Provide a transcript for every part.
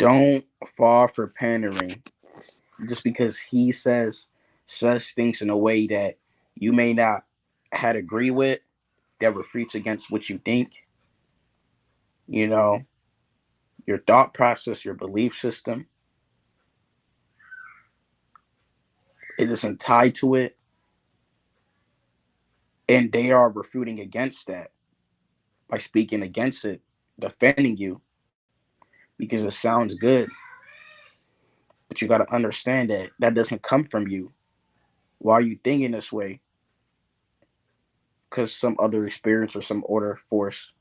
Don't fall for pandering just because he says things in a way that you may not had agree with that refutes against what you think. You know, your thought process, your belief system, it isn't tied to it, and they are refuting against that by speaking against it, defending you because it sounds good, but you got to understand that that doesn't come from you. Why are you thinking this way? Because some other experience or some order force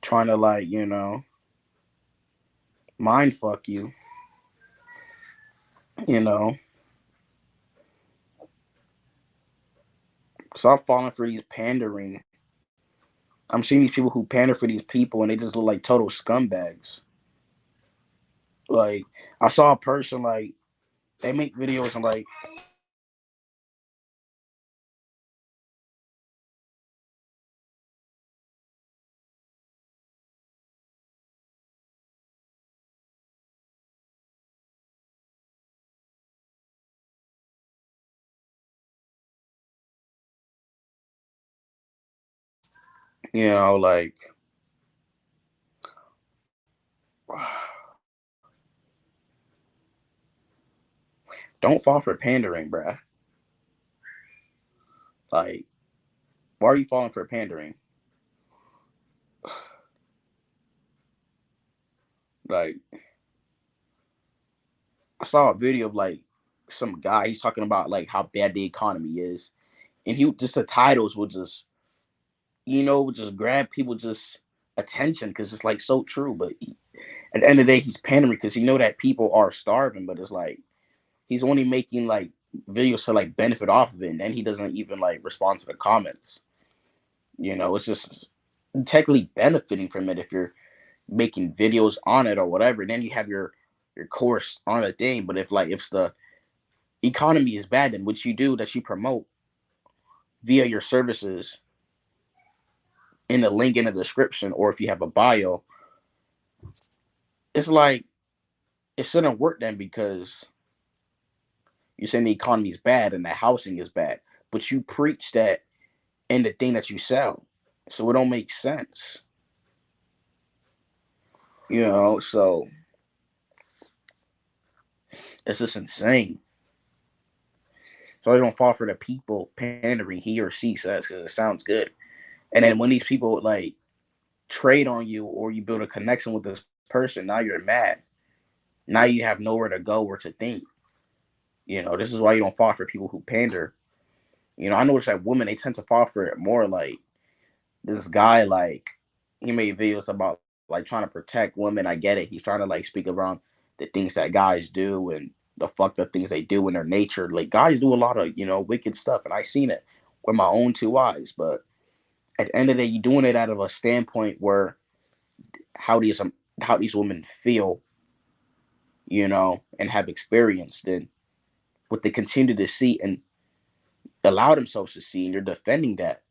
trying to mind fuck you. You know, stop falling for these pandering. I'm seeing these people who pander for these people and they just look like total scumbags. Like I saw a person like they make videos and like like don't fall for pandering, bruh. Like why are you falling for pandering? Like I saw a video of like some guy. He's talking about like how bad the economy is, and he just the titles would just just grab people just attention because it's like so true. But at the end of the day, he's pandering because he know that people are starving. But it's like he's only making like videos to like benefit off of it, and then he doesn't even like respond to the comments. It's just technically benefiting from it if you're making videos on it or whatever. Then you have your course on a thing. But if the economy is bad, then what you do that you promote via your services in the link in the description, or if you have a bio, it's like it shouldn't work then because you're saying the economy is bad and the housing is bad, but you preach that in the thing that you sell, so it don't make sense. So it's just insane. So I don't fall for the people pandering he or she says because it sounds good, and then when these people like trade on you or you build a connection with this person, now you're mad. Now you have nowhere to go or to think. This is why you don't fall for people who pander. I notice that women they tend to fall for it more. Like this guy, like he made videos about like trying to protect women. I get it. He's trying to like speak around the things that guys do and the fucked up things they do in their nature. Like guys do a lot of wicked stuff, and I seen it with my own two eyes. But at the end of the day, you're doing it out of a standpoint where how these um, how these women feel, and have experienced, and what they continue to see and allow themselves to see, and you're defending that.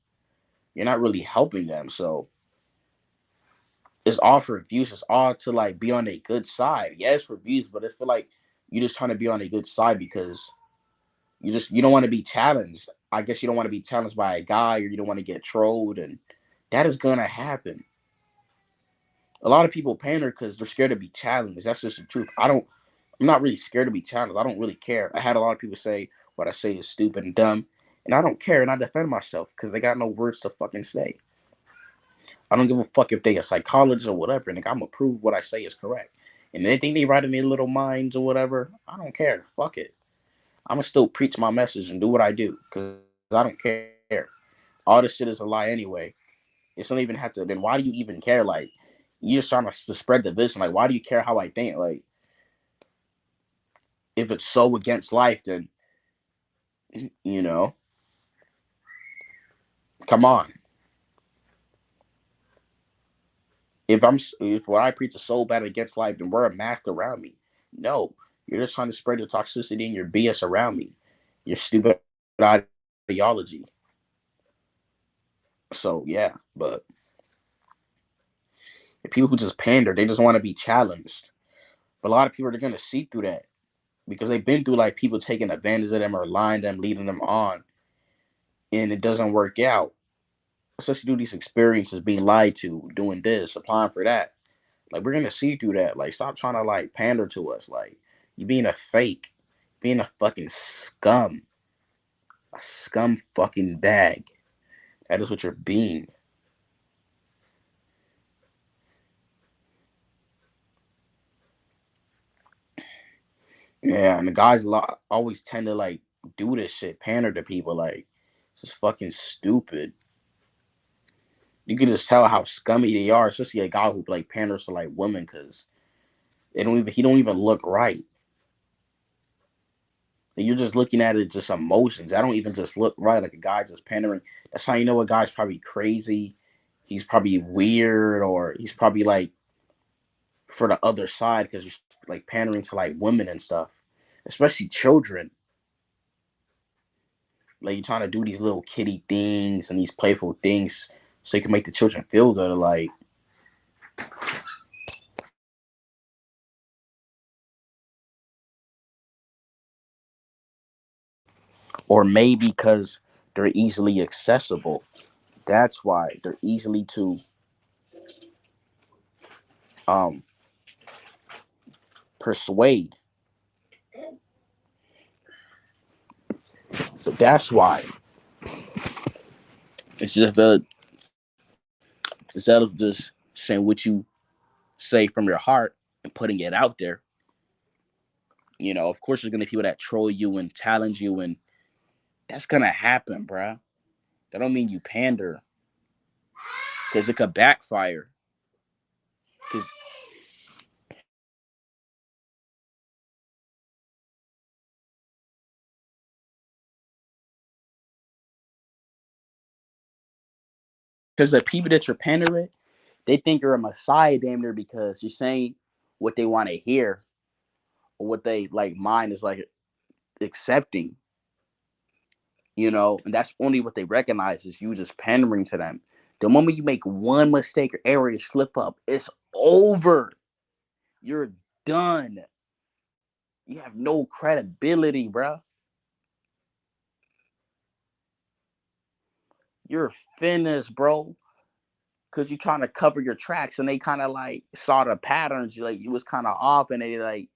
You're not really helping them. So it's all for views. It's all to like be on a good side. Yeah, it's for views, but I feel like you're just trying to be on a good side because you don't want to be challenged. I guess you don't want to be challenged by a guy, or you don't want to get trolled, and that is gonna happen. A lot of people pander because they're scared to be challenged. That's just the truth. I'm not really scared to be challenged. I don't really care. I had a lot of people say what I say is stupid and dumb, and I don't care, and I defend myself because they got no words to fucking say. I don't give a fuck if they a psychologist or whatever, and I'm gonna prove what I say is correct. And anything they write in their little minds or whatever, I don't care. Fuck it. I'm gonna still preach my message and do what I do because I don't care. All this shit is a lie anyway. It's don't even have to. Then why do you even care? Like you're just trying to spread the vision. Like why do you care how I think? Like if it's so against life, then you know, come on. If what I preach is so bad against life, then wear a mask around me. No, you're just trying to spread your toxicity and your BS around me, your stupid ideology. So yeah, but the people who just pander, they just want to be challenged. But a lot of people are gonna see through that because they've been through like people taking advantage of them or lying them, leading them on, and it doesn't work out. Especially through these experiences, being lied to, doing this, applying for that. Like we're gonna see through that. Like stop trying to like pander to us. Like you being a fake, being a fucking scum, a scum fucking bag. That is what you're being. Yeah, and the guys always tend to like do this shit, pander to people. Like it's just fucking stupid. You can just tell how scummy they are, especially a guy who like panders to like women, because they don't even he don't even look right. And you're just looking at it just emotions. I don't even just look right like a guy just pandering. That's how you know a guy's probably crazy. He's probably weird, or he's probably like for the other side because you're like pandering to like women and stuff, especially children. Like you're trying to do these little kitty things and these playful things so you can make the children feel good. Like, or maybe because they're easily accessible. That's why they're easily to um persuade. So that's why it's just instead of just saying what you say from your heart and putting it out there. Of course, there's gonna be people that troll you and challenge you, and that's gonna happen, bruh. That don't mean you pander, because it could backfire. Because the people that you're pandering, they think you're a messiah, damn near, because you're saying what they want to hear or what they like. Mind is like accepting, and that's only what they recognize is you just pandering to them. The moment you make one mistake or error, you slip up, it's over. You're done. You have no credibility, bro. You're finished, bro. Because you're trying to cover your tracks, and they kind of like saw the patterns. Like you was kind of off, and they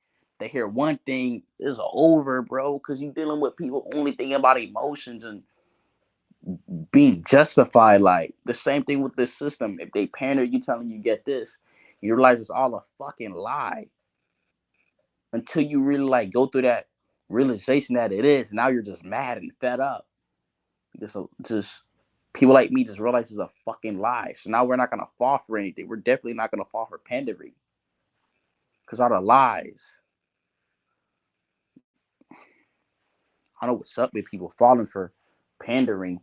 hear one thing is over, bro. Because you're dealing with people only thinking about emotions and being justified. Like the same thing with this system. If they pander you, telling you get this, you realize it's all a fucking lie. Until you really like go through that realization that it is. Now you're just mad and fed up. Just people like me just realize it's a fucking lie. So now we're not gonna fall for anything. We're definitely not gonna fall for pandering because all the lies. I know what's up with people falling for pandering.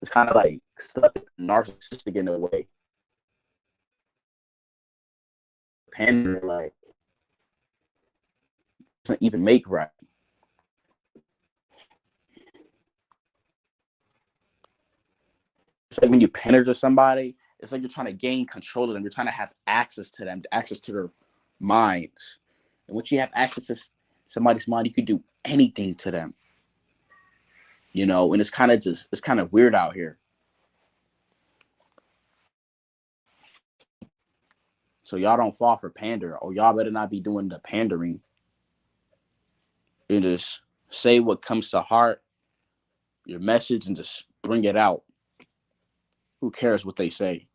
It's kind of like stuck narcissistic in a way. Pandering like doesn't even make right. It's like when you pander to somebody, it's like you're trying to gain control of them. You're trying to have access to them, access to their minds. And once you have access to somebody's mind, you can do anything to them. And it's kind of weird out here. So y'all don't fall for pander, or y'all better not be doing the pandering and just say what comes to heart, your message, and just bring it out. Who cares what they say?